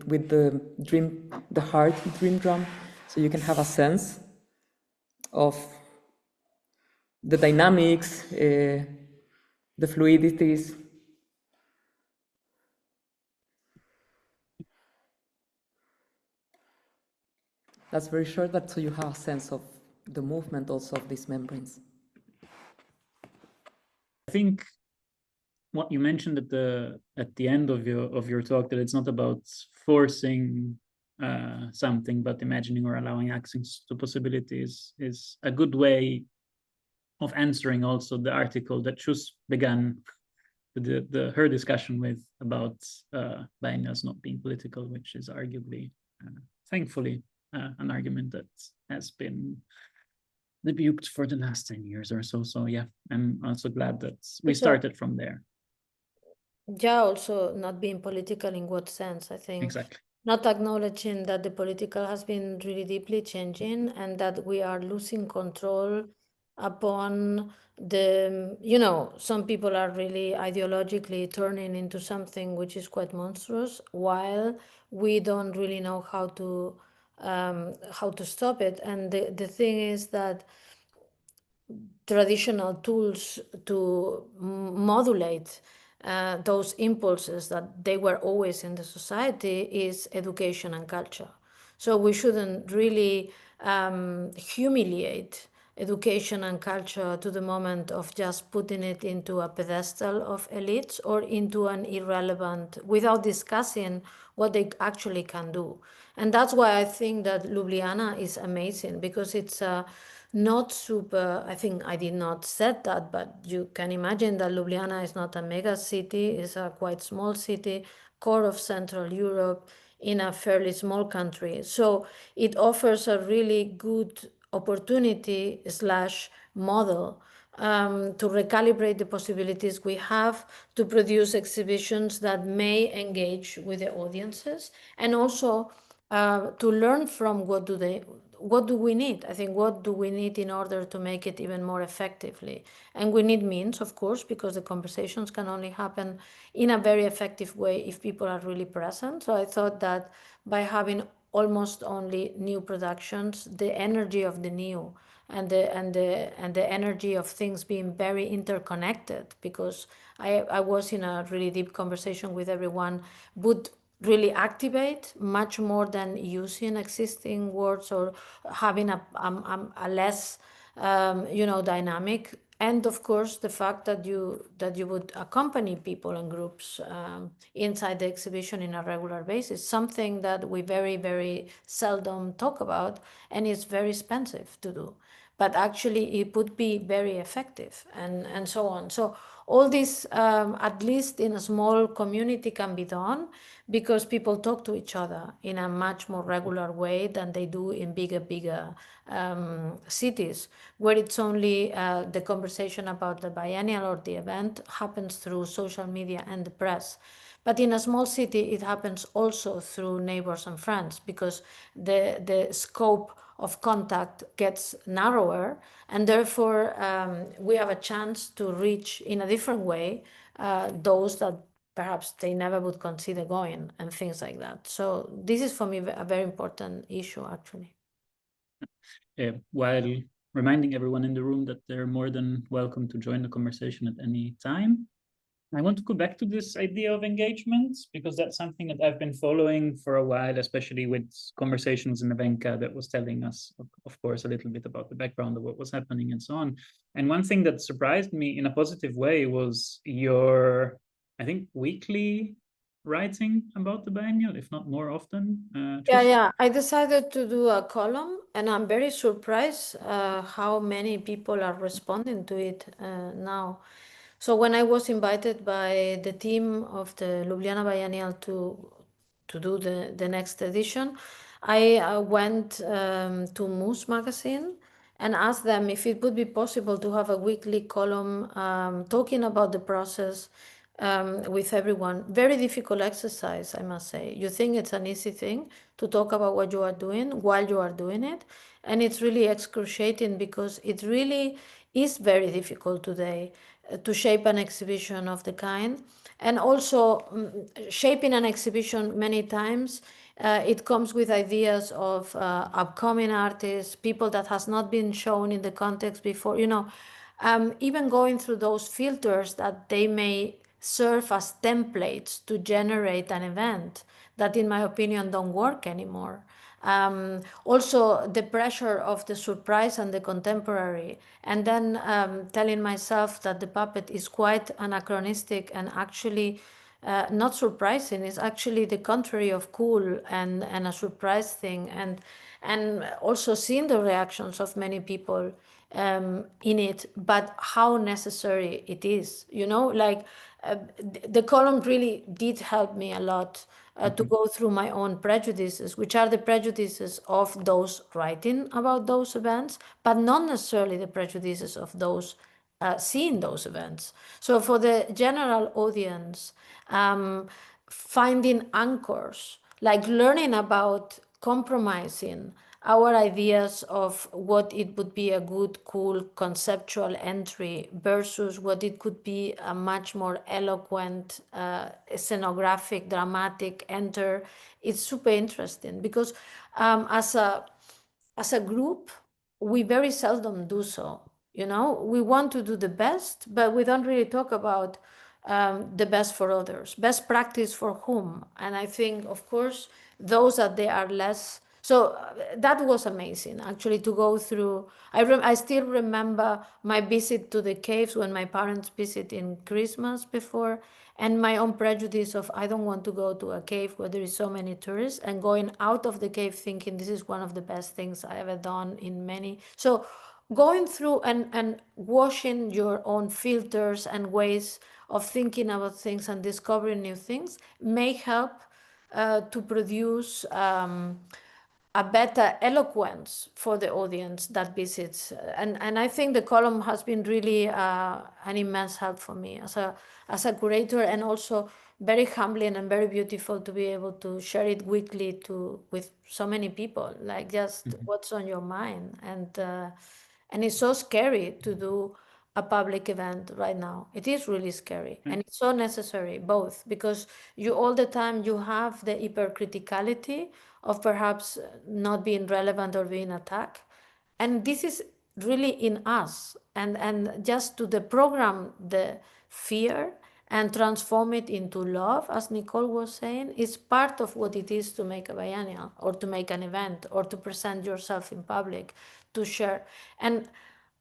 with the heart dream drum, so you can have a sense of the dynamics, the fluidities. That's very short, but so you have a sense of the movement also of these membranes. I think what you mentioned at the end of your talk, that it's not about forcing something, but imagining or allowing access to possibilities, is a good way of answering also the article that Chus began her discussion with about biennials not being political, which is arguably, thankfully, an argument that has been rebuked for the last 10 years or so. So yeah, I'm also glad that we started from there. Yeah, also not being political in what sense, I think. Exactly. Not acknowledging that the political has been really deeply changing and that we are losing control upon some people are really ideologically turning into something which is quite monstrous, while we don't really know how to stop it. And the thing is that traditional tools to modulate those impulses that they were always in the society is education and culture. So we shouldn't really humiliate education and culture to the moment of just putting it into a pedestal of elites or into an irrelevant, without discussing what they actually can do. And that's why I think that Ljubljana is amazing, because it's not super, I think I did not said that, but you can imagine that Ljubljana is not a mega city, it's a quite small city, core of Central Europe, in a fairly small country. So it offers a really good opportunity / model to recalibrate the possibilities we have to produce exhibitions that may engage with the audiences, and also to learn from what do we need? I think, what do we need in order to make it even more effectively? And we need means, of course, because the conversations can only happen in a very effective way if people are really present. So I thought that by having almost only new productions, the energy of the new and the energy of things being very interconnected, because I was in a really deep conversation with everyone, would really activate much more than using existing words or having a less dynamic. And of course, the fact that you would accompany people and groups inside the exhibition in a regular basis, something that we very, very seldom talk about, and it's very expensive to do. But actually, it would be very effective, and so on. So all this, at least in a small community, can be done because people talk to each other in a much more regular way than they do in bigger cities, where it's only the conversation about the biennial or the event happens through social media and the press. But in a small city, it happens also through neighbors and friends, because the scope of contact gets narrower, and therefore we have a chance to reach in a different way those that perhaps they never would consider going, and things like that. So this is for me a very important issue, actually. While reminding everyone in the room that they're more than welcome to join the conversation at any time, I want to go back to this idea of engagement, because that's something that I've been following for a while, especially with conversations in Nevenka that was telling us, of course, a little bit about the background of what was happening and so on. And one thing that surprised me in a positive way was your, I think, weekly writing about the biennial, if not more often. Yeah. I decided to do a column, and I'm very surprised how many people are responding to it now. So when I was invited by the team of the Ljubljana Biennial to do the next edition, I went to Moose magazine and asked them if it would be possible to have a weekly column talking about the process with everyone. Very difficult exercise, I must say. You think it's an easy thing to talk about what you are doing while you are doing it, and it's really excruciating because it really is very difficult today to shape an exhibition of the kind. And also shaping an exhibition many times, it comes with ideas of upcoming artists, people that has not been shown in the context before, even going through those filters that they may serve as templates to generate an event that, in my opinion, don't work anymore. Also, the pressure of the surprise and the contemporary, and then telling myself that the puppet is quite anachronistic and actually not surprising. It's actually the contrary of cool and a surprise thing, and also seeing the reactions of many people in it, but how necessary it is. The column really did help me a lot to go through my own prejudices, which are the prejudices of those writing about those events, but not necessarily the prejudices of those seeing those events. So for the general audience, finding anchors, like learning about compromising our ideas of what it would be a good, cool, conceptual entry versus what it could be a much more eloquent, scenographic, dramatic enter. It's super interesting because as a group, we very seldom do so. We want to do the best, but we don't really talk about the best for others, best practice for whom. And I think, of course, those that they are less. So that was amazing, actually, to go through. I still remember my visit to the caves when my parents visit in Christmas before, and my own prejudice of I don't want to go to a cave where there is so many tourists, and going out of the cave thinking this is one of the best things I ever done in many. So going through and washing your own filters and ways of thinking about things and discovering new things may help to produce a better eloquence for the audience that visits. And I think the column has been really an immense help for me as a curator, and also very humbling and very beautiful to be able to share it weekly with so many people, like just what's on your mind. And it's so scary to do a public event right now. It is really scary, and it's so necessary, both because you all the time you have the hypercriticality of perhaps not being relevant or being attacked, and this is really in us, and just to deprogram the fear and transform it into love, as Nicole was saying, is part of what it is to make a biennial or to make an event or to present yourself in public, to share. And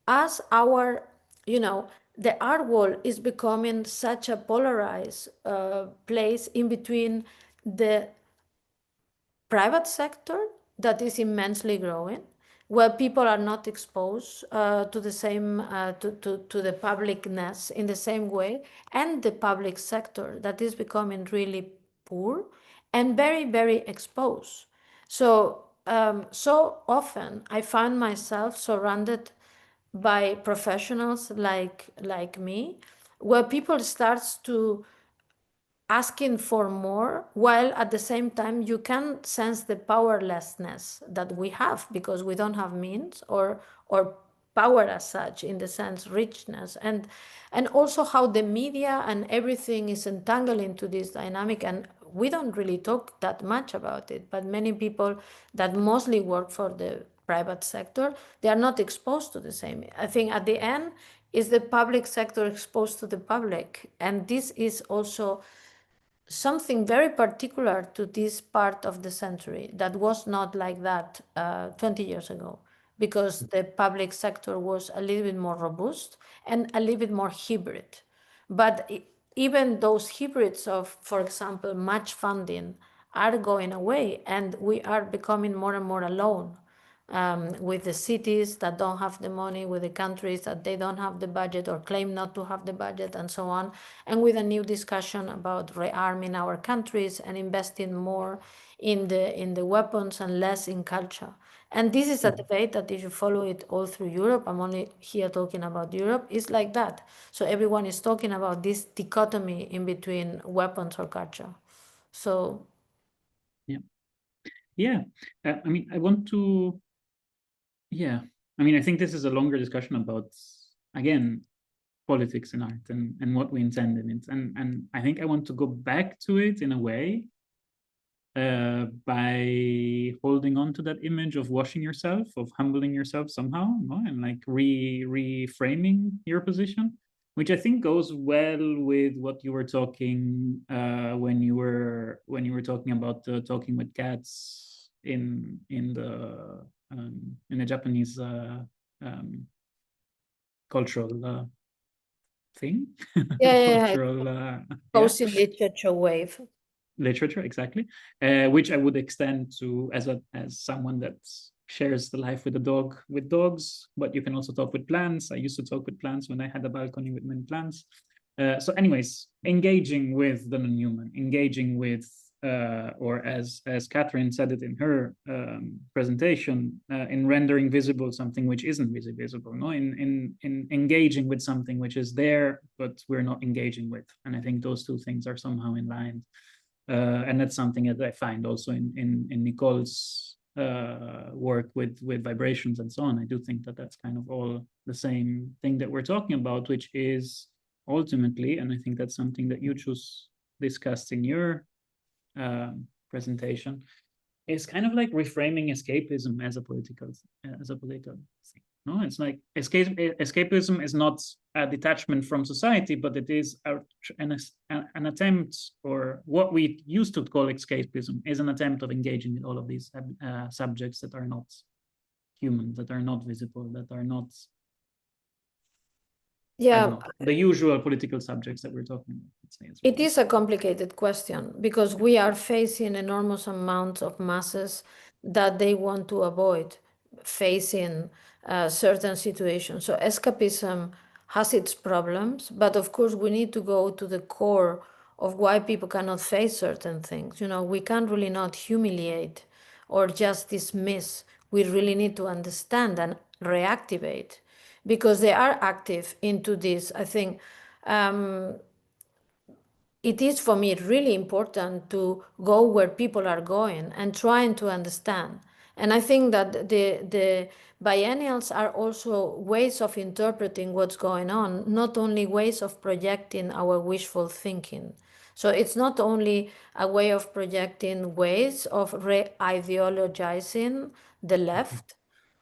as the art world is becoming such a polarized place in between the private sector that is immensely growing where people are not exposed to the same to the publicness in the same way, and the public sector that is becoming really poor and very, very exposed. So so often I find myself surrounded by professionals like me, where people starts to asking for more, while at the same time you can sense the powerlessness that we have because we don't have means or power as such, in the sense richness, and also how the media and everything is entangled into this dynamic, and we don't really talk that much about it, but many people that mostly work for the private sector, they are not exposed to the same. I think at the end is the public sector exposed to the public, and this is also something very particular to this part of the century that was not like that 20 years ago, because the public sector was a little bit more robust and a little bit more hybrid. But even those hybrids of, for example, match funding are going away, and we are becoming more and more alone with the cities that don't have the money, with the countries that they don't have the budget or claim not to have the budget, and so on, and with a new discussion about rearming our countries and investing more in the weapons and less in culture. And this is a debate that if you follow it all through Europe, I'm only here talking about Europe, it's like that. So everyone is talking about this dichotomy in between weapons or culture. So yeah, I mean, I want to, yeah, I mean, I think this is a longer discussion about, again, politics in art and what we intend in it, and I think I want to go back to it in a way by holding on to that image of washing yourself, of humbling yourself somehow, no? And like reframing your position, which I think goes well with what you were talking when you were talking about talking with cats in the Japanese cultural thing. Cultural posting literature wave. Literature, exactly, which I would extend to as someone that shares the life with a dog, with dogs, but you can also talk with plants. I used to talk with plants when I had a balcony with many plants. So anyways, engaging with the non-human, engaging with, or as Kathrin said it in her presentation, in rendering visible something which isn't visible, no? In engaging with something which is there, but we're not engaging with. And I think those two things are somehow in line. And that's something that I find also in Nicole's work with vibrations and so on. I do think that that's kind of all the same thing that we're talking about, which is ultimately, and I think that's something that you Chus discussed in your presentation, is kind of like reframing escapism as a political thing. No, it's like escapism is not a detachment from society, but it is an attempt, or what we used to call escapism is an attempt of engaging with all of these subjects that are not human, that are not visible, that are not the usual political subjects that we're talking about. Let's say, it is a complicated question because we are facing enormous amounts of masses that they want to avoid facing certain situations. So escapism has its problems, but of course we need to go to the core of why people cannot face certain things. You know, we can't really not humiliate or just dismiss. We really need to understand and reactivate, because they are active into this. I think it is for me really important to go where people are going and trying to understand. And I think that the biennials are also ways of interpreting what's going on, not only ways of projecting our wishful thinking. So it's not only a way of projecting ways of re-ideologizing the left,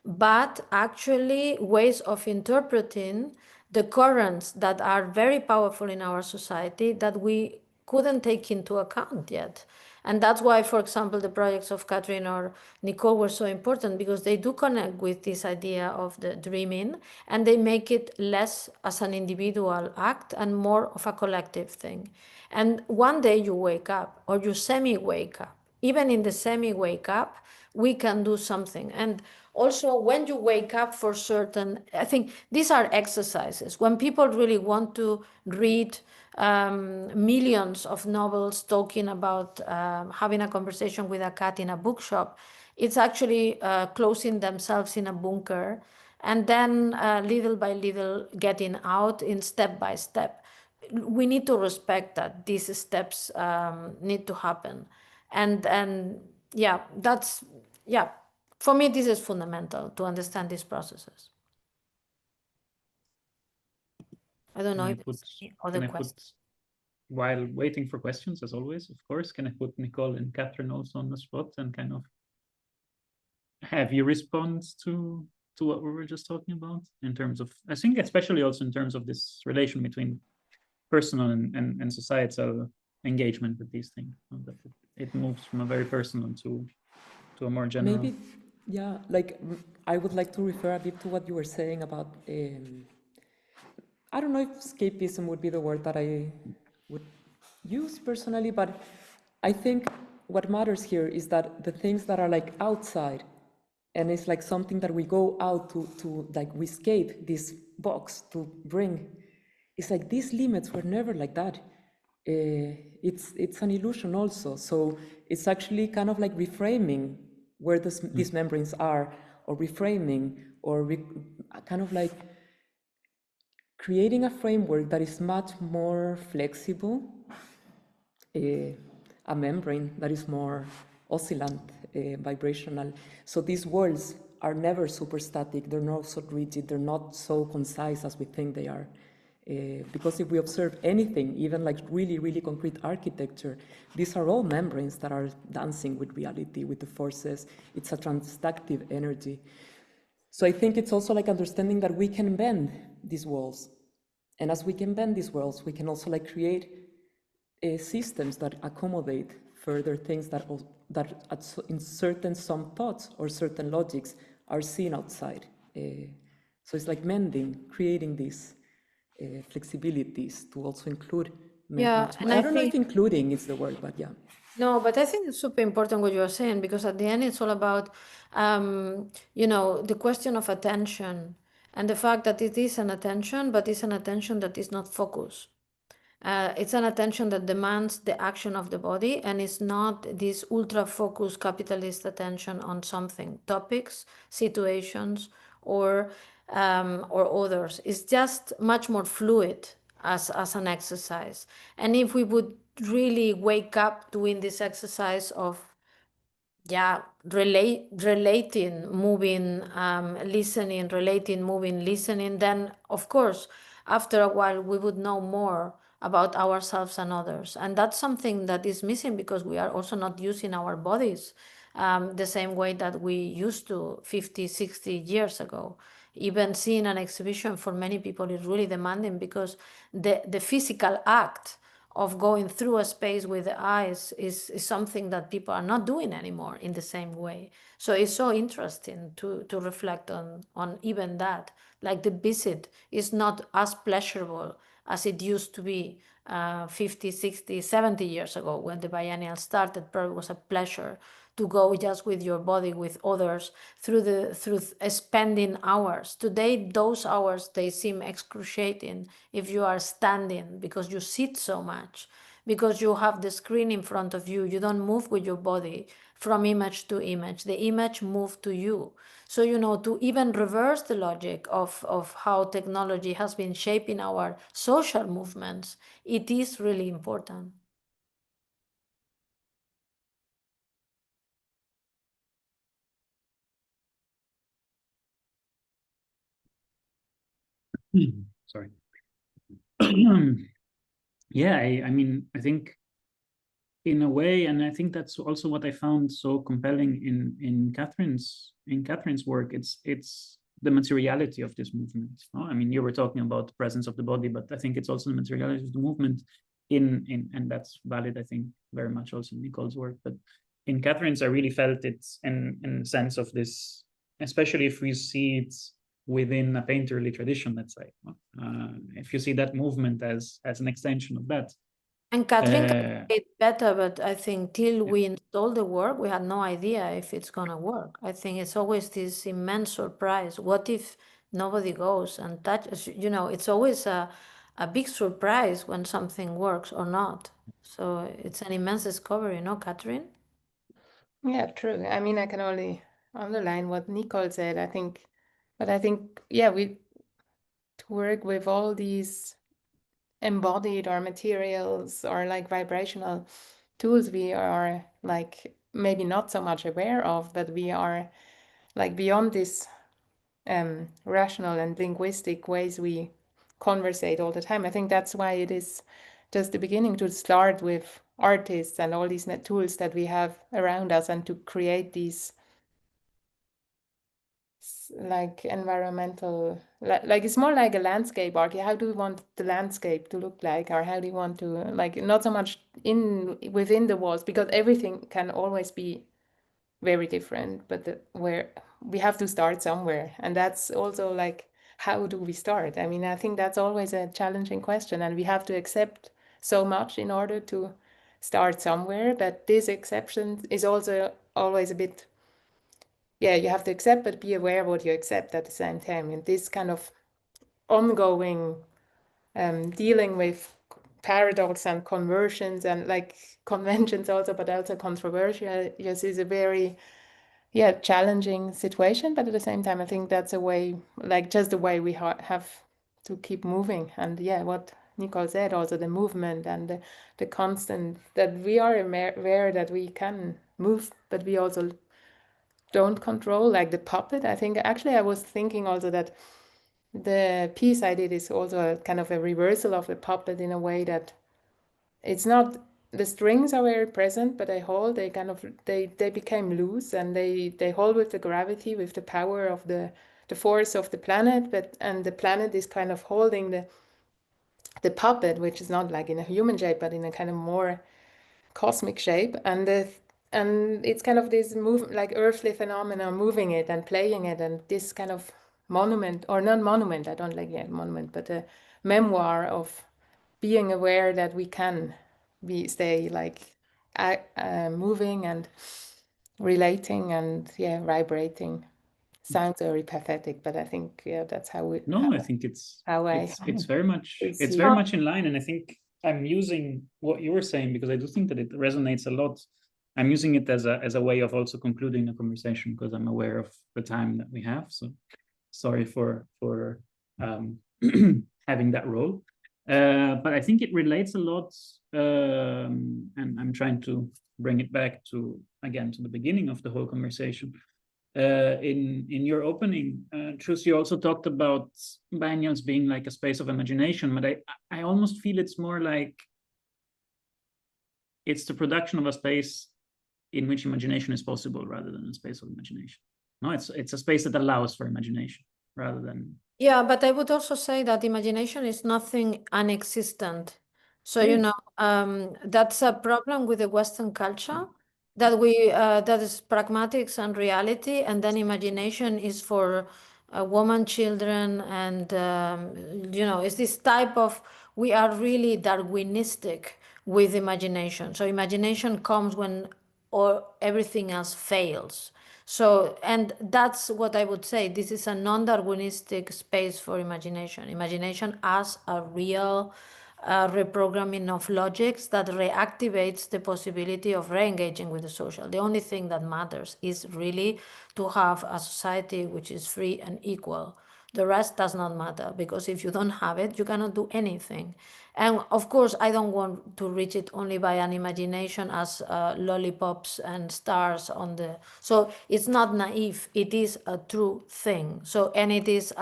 but actually ways of interpreting the currents that are very powerful in our society that we couldn't take into account yet. And that's why, for example, the projects of Kathrin or Nicole were so important, because they do connect with this idea of the dreaming, and they make it less as an individual act and more of a collective thing. And one day you wake up, or you semi-wake up, even in the semi-wake up, we can do something. And also when you wake up for certain, I think these are exercises. When people really want to read millions of novels talking about having a conversation with a cat in a bookshop, it's actually closing themselves in a bunker and then little by little getting out in step by step. We need to respect that these steps need to happen. And yeah, that's, yeah, for me, this is fundamental to understand these processes. I don't know if other questions. While waiting for questions, as always, of course, can I put Nicole and Kathrin also on the spot and kind of have you respond to what we were just talking about in terms of, I think especially also in terms of this relation between personal and societal engagement with these things. It moves from a very personal to a more general. Maybe, yeah, like I would like to refer a bit to what you were saying about, I don't know if escapism would be the word that I would use personally, but I think what matters here is that the things that are like outside, and it's like something that we go out to like we escape this box to bring, it's like these limits were never like that. It's an illusion also. So it's actually kind of like reframing where these membranes are, or reframing, or kind of like creating a framework that is much more flexible, a membrane that is more oscillant, vibrational. So these worlds are never super static, they're not so rigid, they're not so concise as we think they are. Because if we observe anything, even like really, really concrete architecture, these are all membranes that are dancing with reality, with the forces. It's a transductive energy. So I think it's also like understanding that we can bend these walls. And as we can bend these walls, we can also like create systems that accommodate further things that in certain some thoughts or certain logics are seen outside. So it's like mending, creating these flexibilities to also include. Yeah, and I don't know if including is the word, but yeah. No, but I think it's super important what you are saying, because at the end it's all about, you know, the question of attention and the fact that it is an attention, but it's an attention that is not focused. It's an attention that demands the action of the body, and it's not this ultra-focused capitalist attention on something, topics, situations, or others. It's just much more fluid as an exercise. And if we would really wake up doing this exercise of relating, moving, listening, relating, moving, listening, then of course after a while we would know more about ourselves and others. And that's something that is missing because we are also not using our bodies the same way that we used to 50, 60 years ago. Even seeing an exhibition for many people is really demanding, because the physical act of going through a space with the eyes is something that people are not doing anymore in the same way. So it's so interesting to reflect on even that. Like the visit is not as pleasurable as it used to be 50, 60, 70 years ago when the Biennial started. Probably was a pleasure to go just with your body, with others, through spending hours. Today, those hours, they seem excruciating if you are standing, because you sit so much, because you have the screen in front of you. You don't move with your body from image to image. The image moves to you. So, you know, to even reverse the logic of how technology has been shaping our social movements, it is really important. Sorry. Yeah, I mean, I think in a way, and I think that's also what I found so compelling in Kathrin's work. It's the materiality of this movement. I mean, you were talking about the presence of the body, but I think it's also the materiality of the movement and that's valid, I think, very much also in Nicole's work. But in Kathrin's, I really felt it in sense of this, especially if we see it within a painterly tradition, let's say. If you see that movement as an extension of that. And Kathrin can say it better, but I think till we install the work, we had no idea if it's gonna work. I think it's always this immense surprise. What if nobody goes and touches? You know, it's always a big surprise when something works or not. So it's an immense discovery, no, Kathrin? Yeah, true. I mean, I can only underline what Nicole said. I think, yeah, we to work with all these embodied or materials or like vibrational tools we are like maybe not so much aware of, but we are like beyond this rational and linguistic ways we conversate all the time. I think that's why it is just the beginning to start with artists and all these tools that we have around us and to create these like environmental, like it's more like a landscape art. How do we want the landscape to look like, or how do you want to like not so much within the walls, because everything can always be very different, but where we have to start somewhere, and that's also like how do we start? I mean, I think that's always a challenging question, and we have to accept so much in order to start somewhere. But this exception is also always a bit, yeah, you have to accept, but be aware of what you accept at the same time. And this kind of ongoing dealing with paradox and conversions and like conventions also, but also controversial, yes, is a very, yeah, challenging situation. But at the same time, I think that's a way, like just the way we have to keep moving. And yeah, what Nicole said, also the movement and the constant, that we are aware that we can move, but we also don't control, like the puppet. I think actually I was thinking also that the piece I did is also a kind of a reversal of the puppet in a way that it's not, the strings are very present, but they kind of they became loose, and they hold with the gravity, with the power of the force of the planet, and the planet is kind of holding the puppet, which is not like in a human shape, but in a kind of more cosmic shape, and it's kind of this like earthly phenomena moving it and playing it, and this kind of monument, or not monument, I don't like monument, but a memoir of being aware that we can stay like moving and relating and vibrating. Sounds very pathetic, but I think that's how we. No, I think it's very much in line, and I think I'm using what you were saying because I do think that it resonates a lot. I'm using it as a way of also concluding the conversation because I'm aware of the time that we have. So sorry for having that role, but I think it relates a lot, and I'm trying to bring it back to the beginning of the whole conversation. In your opening, Chus, you also talked about biennials being like a space of imagination, but I almost feel it's more like it's the production of a space in which imagination is possible rather than a space of imagination. No, it's a space that allows for imagination rather than. Yeah, but I would also say that imagination is nothing unexistent. So, that's a problem with the Western culture, that that is pragmatics and reality, and then imagination is for women, children, and it's this type of, we are really Darwinistic with imagination. So imagination comes when everything else fails. So, and that's what I would say. This is a non-Darwinistic space for imagination. Imagination as a real reprogramming of logics that reactivates the possibility of re-engaging with the social. The only thing that matters is really to have a society which is free and equal. The rest does not matter, because if you don't have it, you cannot do anything. And of course, I don't want to reach it only by an imagination as lollipops and stars on the. So it's not naive. It is a true thing. So, and it is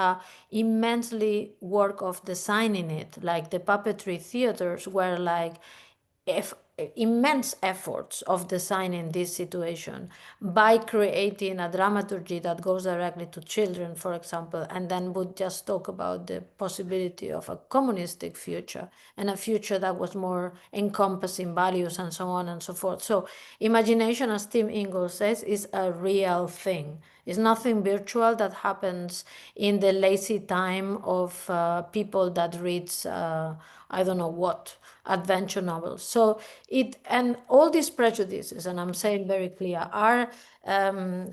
immensely work of designing it. Like the puppetry theaters were like immense efforts of designing this situation by creating a dramaturgy that goes directly to children, for example, and then would just talk about the possibility of a communistic future and a future that was more encompassing values and so on and so forth. So imagination, as Tim Ingalls says, is a real thing. It's nothing virtual that happens in the lazy time of people that reads I don't know what. adventure novels. So and all these prejudices, and I'm saying very clear, are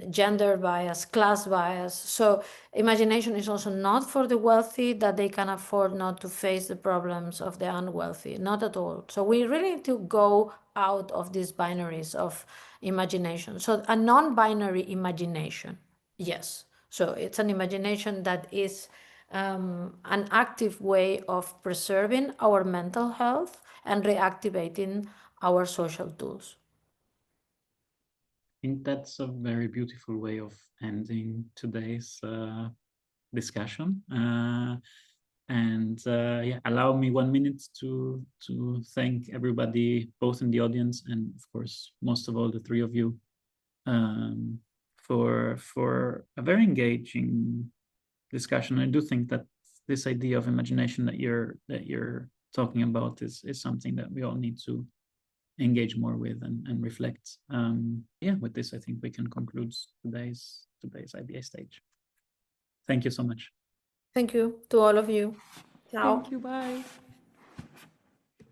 gender bias, class bias. So imagination is also not for the wealthy, that they can afford not to face the problems of the unwealthy, not at all. So we really need to go out of these binaries of imagination. So a non-binary imagination, yes. So it's an imagination that is an active way of preserving our mental health and reactivating our social tools. I think that's a very beautiful way of ending today's discussion. Yeah, allow me 1 minute to thank everybody, both in the audience and of course, most of all, the three of you, for a very engaging discussion. I do think that this idea of imagination that you're talking about is something that we all need to engage more with and reflect. Yeah, with this, I think we can conclude today's IBA stage. Thank you so much. Thank you to all of you. Ciao. Thank you, bye.